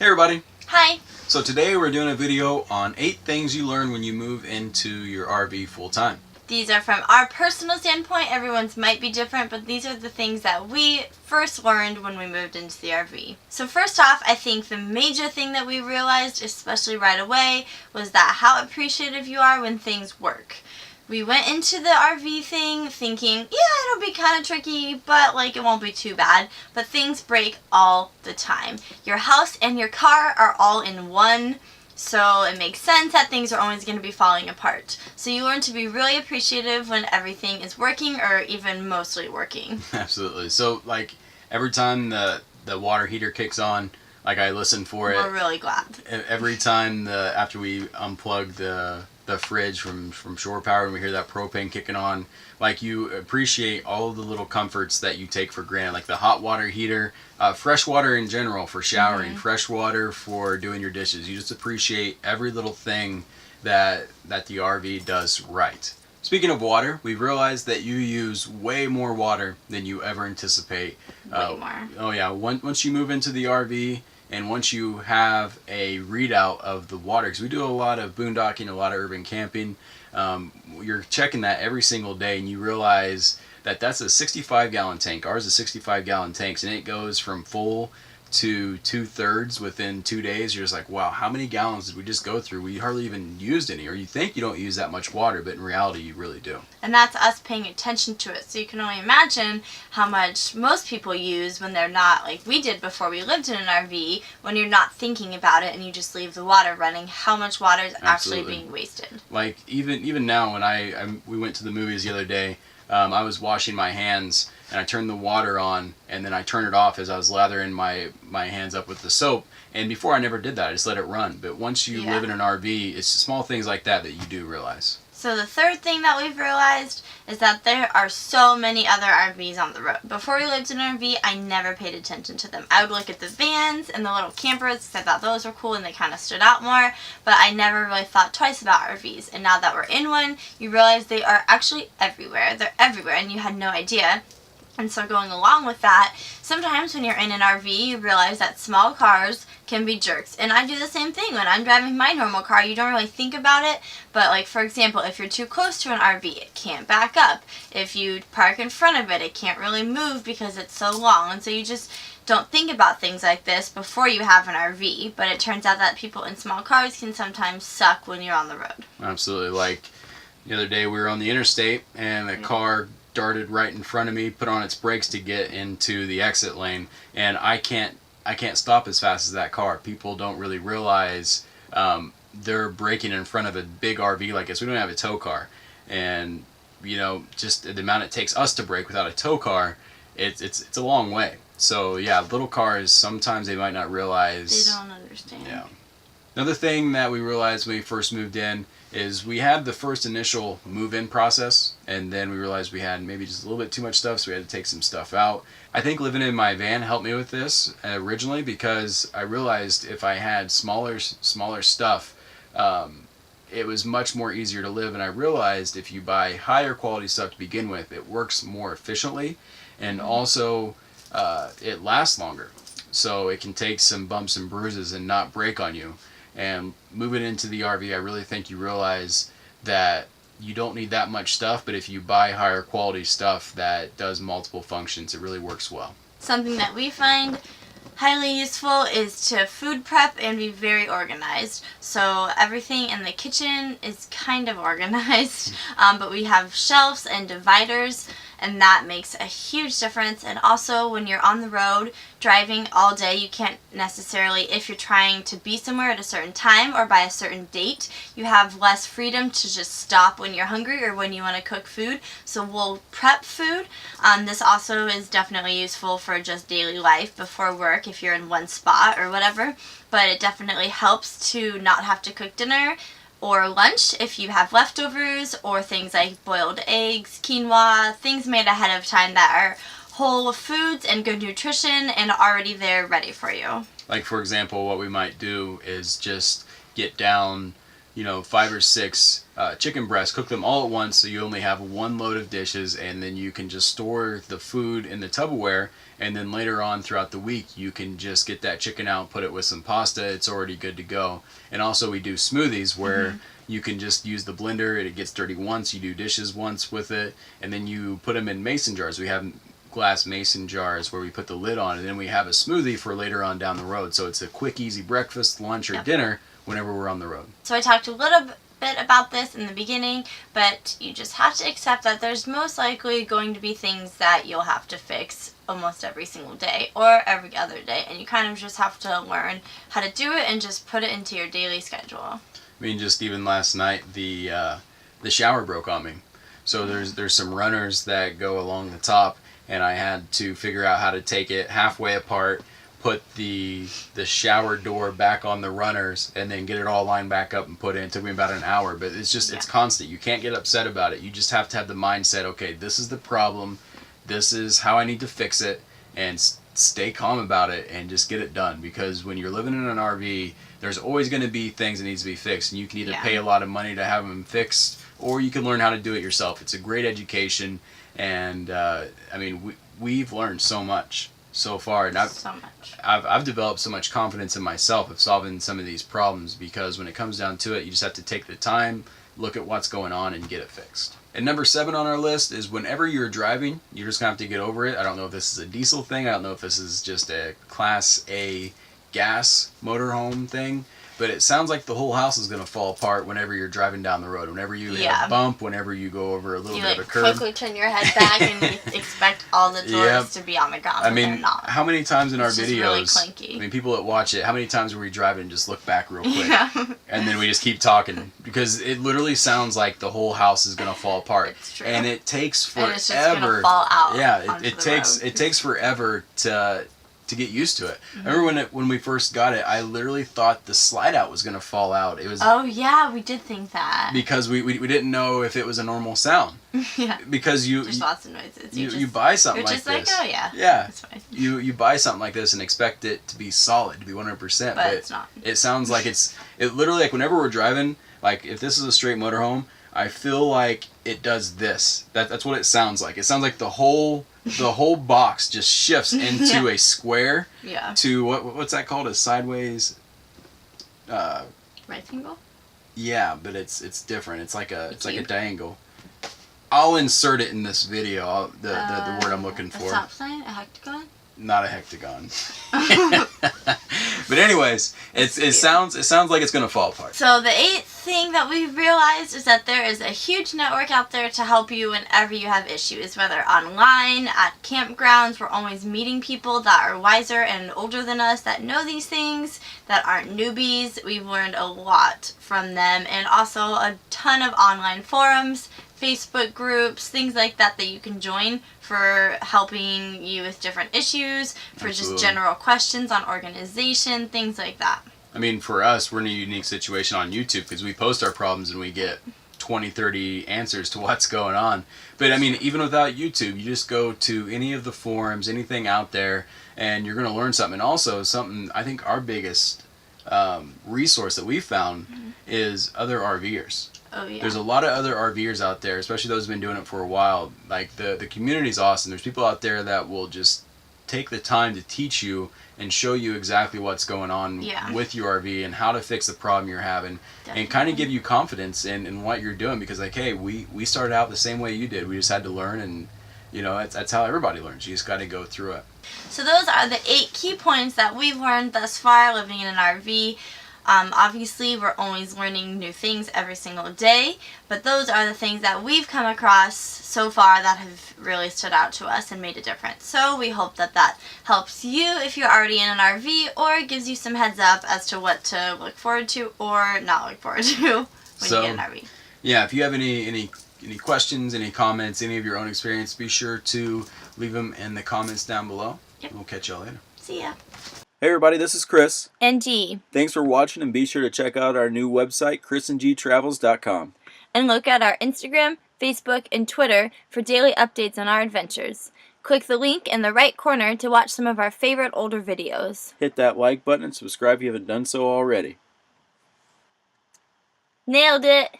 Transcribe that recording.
Hey everybody! Hi! So today we're doing a video on 8 things you learn when you move into your RV full time. These are from our personal standpoint. Everyone's might be different, but these are the things that we first learned when we moved into the RV. So first off, I think the major thing that we realized, especially right away, was that how appreciative you are when things work. We went into the RV thing thinking, yeah, it'll be kind of tricky, but it won't be too bad. But things break all the time. Your house and your car are all in one, so it makes sense that things are always going to be falling apart. So you learn to be really appreciative when everything is working or even mostly working. Absolutely. So every time the water heater kicks on, I listen for it. We're really glad. Every time after we unplug the fridge from shore power and we hear that propane kicking on, you appreciate all of the little comforts that you take for granted, like the hot water heater, fresh water in general for showering, fresh water for doing your dishes. You just appreciate every little thing that the RV does right. Speaking of water, we've realized that you use way more water than you ever anticipate. Way more. Oh yeah, once you move into the RV and once you have a readout of the water, because we do a lot of boondocking, a lot of urban camping, you're checking that every single day and you realize that that's a 65-gallon tank. Ours is 65-gallon tanks, and it goes from full to 2/3 within 2 days. You're just like, wow, how many gallons did we just go through? We hardly even used any. Or you think you don't use that much water, but in reality you really do. And that's us paying attention to it. So you can only imagine how much most people use when they're not, like we did before we lived in an RV, when you're not thinking about it and you just leave the water running, how much water is actually being wasted. Even now when we went to the movies the other day, I was washing my hands and I turned the water on and then I turned it off as I was lathering my hands up with the soap. And before I never did that, I just let it run. But once you live in an RV, it's small things like that you do realize. So the third thing that we've realized is that there are so many other RVs on the road. Before we lived in an RV, I never paid attention to them. I would look at the vans and the little campers because I thought those were cool and they kind of stood out more, but I never really thought twice about RVs. And now that we're in one, you realize they are actually everywhere. They're everywhere and you had no idea. And so going along with that, sometimes when you're in an RV, you realize that small cars can be jerks. And I do the same thing when I'm driving my normal car. You don't really think about it, but for example, if you're too close to an RV, it can't back up. If you park in front of it, it can't really move because it's so long. And so you just don't think about things like this before you have an RV. But it turns out that people in small cars can sometimes suck when you're on the road. Absolutely. The other day we were on the interstate and a car darted right in front of me, put on its brakes to get into the exit lane, and I can't stop as fast as that car. People don't really realize they're braking in front of a big RV like this. We don't have a tow car, and just the amount it takes us to brake without a tow car, it's a long way. So yeah, little cars, sometimes they might not realize. They don't understand. Yeah. Another thing that we realized when we first moved in is we had the first initial move-in process, and then we realized we had maybe just a little bit too much stuff, so we had to take some stuff out. I think living in my van helped me with this originally, because I realized if I had smaller stuff, it was much more easier to live. And I realized if you buy higher quality stuff to begin with, it works more efficiently, and also it lasts longer. So it can take some bumps and bruises and not break on you. And moving into the RV, I really think you realize that you don't need that much stuff, but if you buy higher quality stuff that does multiple functions, it really works well. Something that we find highly useful is to food prep and be very organized. So everything in the kitchen is kind of organized, but we have shelves and dividers, and that makes a huge difference. And also when you're on the road driving all day, you can't necessarily, if you're trying to be somewhere at a certain time or by a certain date, you have less freedom to just stop when you're hungry or when you want to cook food. So we'll prep food. This also is definitely useful for just daily life before work if you're in one spot or whatever, but it definitely helps to not have to cook dinner or lunch if you have leftovers, or things like boiled eggs, quinoa, things made ahead of time that are whole foods and good nutrition and already there ready for you. For example, what we might do is just get down 5 or 6 chicken breasts, cook them all at once, so you only have one load of dishes, and then you can just store the food in the Tupperware, and then later on throughout the week you can just get that chicken out, put it with some pasta, it's already good to go. And also we do smoothies where you can just use the blender, it gets dirty once, you do dishes once with it, and then you put them in mason jars. We have glass mason jars where we put the lid on, and then we have a smoothie for later on down the road. So it's a quick, easy breakfast, lunch, or dinner whenever we're on the road. So I talked a little bit about this in the beginning, but you just have to accept that there's most likely going to be things that you'll have to fix almost every single day or every other day, and you kind of just have to learn how to do it and just put it into your daily schedule. I mean, just even last night, the shower broke on me. So there's some runners that go along the top, and I had to figure out how to take it halfway apart, put the shower door back on the runners, and then get it all lined back up and put it in. It took me about an hour, but it's just it's constant. You can't get upset about it. You just have to have the mindset, okay, this is the problem, this is how I need to fix it, and stay calm about it and just get it done. Because when you're living in an RV, there's always going to be things that needs to be fixed, and you can either pay a lot of money to have them fixed, or you can learn how to do it yourself. It's a great education. And I mean, we've learned so much so far, and I've developed so much confidence in myself of solving some of these problems, because when it comes down to it, you just have to take the time, look at what's going on, and get it fixed. And number 7 on our list is whenever you're driving, you're just gonna have to get over it. I don't know if this is a diesel thing. I don't know if this is just a Class A gas motorhome thing. But it sounds like the whole house is going to fall apart whenever you're driving down the road. Whenever you hit a bump, whenever you go over a little bit of a curb. You quickly turn your head back and you expect all the doors to be on the ground. I mean, how many times in our videos, really clinky. I mean, people that watch it, how many times were we driving and just look back real quick? And then we just keep talking, because it literally sounds like the whole house is going to fall apart. It's true. And it takes forever. And it's just going to fall out. Yeah, it takes forever to get used to it. I remember when we first got it, I literally thought the slide out was going to fall out. It was. Oh yeah, we did think that. Because we didn't know if it was a normal sound. Because there's lots of noises. You buy something like this. You're just like, oh yeah. Yeah. It's fine. You buy something like this and expect it to be solid, to be 100%. But it's not. It sounds like it literally, like whenever we're driving, like if this is a straight motorhome, I feel like it does this. That's what it sounds like. It sounds like the whole box just shifts into a square. Yeah. To what's that called? A sideways. Rectangle. Yeah, but it's different. It's like a diagonal. I'll insert it in this video. The word I'm looking for. A stop sign? A hectagon? Not a hectagon. But anyways, it sounds like it's gonna fall apart. So the 8th thing that we've realized is that there is a huge network out there to help you whenever you have issues, whether online, at campgrounds. We're always meeting people that are wiser and older than us, that know these things, that aren't newbies. We've learned a lot from them, and also a ton of online forums, Facebook groups, things like that you can join for helping you with different issues, for just general questions on organization, things like that. I mean, for us, we're in a unique situation on YouTube because we post our problems and we get 20, 30 answers to what's going on. But I mean, even without YouTube, you just go to any of the forums, anything out there, and you're going to learn something. And also, something I think our biggest resource that we found is other RVers. Oh, yeah. There's a lot of other RVers out there, especially those who've been doing it for a while. Like, the community's awesome. There's people out there that will just take the time to teach you and show you exactly what's going on with your RV and how to fix the problem you're having. Definitely. And kind of give you confidence in what you're doing, because like, hey, we started out the same way you did. We just had to learn, and you know, that's how everybody learns. You just got to go through it. So those are the 8 key points that we've learned thus far living in an RV. Obviously, we're always learning new things every single day, but those are the things that we've come across so far that have really stood out to us and made a difference. So we hope that helps you if you're already in an RV, or gives you some heads up as to what to look forward to or not look forward to when you get an RV. Yeah, if you have any questions, any comments, any of your own experience, be sure to leave them in the comments down below. Yep. We'll catch y'all later. See ya. Hey everybody, this is Chris. And G. Thanks for watching, and be sure to check out our new website, chrisandgtravels.com. And look at our Instagram, Facebook, and Twitter for daily updates on our adventures. Click the link in the right corner to watch some of our favorite older videos. Hit that like button and subscribe if you haven't done so already. Nailed it.